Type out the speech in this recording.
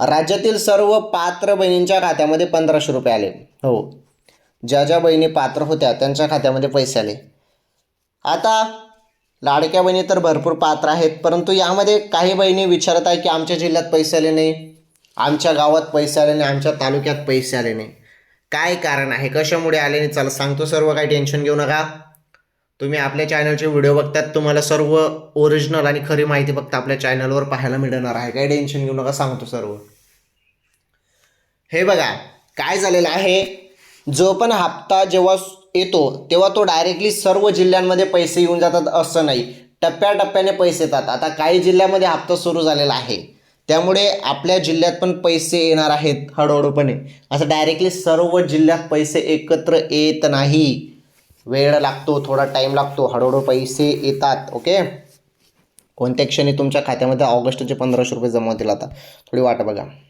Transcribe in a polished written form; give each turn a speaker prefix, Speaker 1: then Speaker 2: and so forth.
Speaker 1: राज्यातील सर्व पात्र बहिणींच्या खात्यामध्ये 1500 रुपये आले. हो, ज्या ज्या बहिणी पात्र होत्या त्यांच्या खात्यामध्ये पैसे आले. आता लाडक्या बहिणी तर भरपूर पात्र आहेत, परंतु यामध्ये काही बहिणी विचारत आहे की आमच्या जिल्ह्यात पैसे आले नाही, आमच्या गावात पैसे आले नाही, आमच्या तालुक्यात पैसे आले नाही. काय कारण आहे, कशामुळे आले नाही, चला सांगतो सर्व. काही टेन्शन घेऊ नका. तुम्ही आपल्या चॅनलचे व्हिडिओ बघतात, तुम्हाला सर्व ओरिजिनल आणि खरी माहिती फक्त आपल्या चॅनलवर पाहायला मिळणार आहे. काही टेन्शन घेऊ नका, सांगतो सर्व. हे बघा काय झालेलं आहे, जो पण हप्ता जेव्हा येतो तेव्हा तो डायरेक्टली सर्व जिल्ह्यांमध्ये पैसे येऊन जातात असं नाही, टप्प्याटप्प्याने पैसे येतात. आता काही जिल्ह्यामध्ये हप्ता सुरू झालेला आहे, त्यामुळे आपल्या जिल्ह्यात पण पैसे येणार आहेत हळूहळूपणे. असं डायरेक्टली सर्व जिल्ह्यात पैसे एकत्र येत नाही, वेळ लागतो, थोडा टाईम लागतो, हळूहळू पैसे येतात. ओके, कोणत्या क्षणी तुमच्या खात्यामध्ये ऑगस्टचे 1500 रुपये जमा होतील. आता थोडी वाट बघा.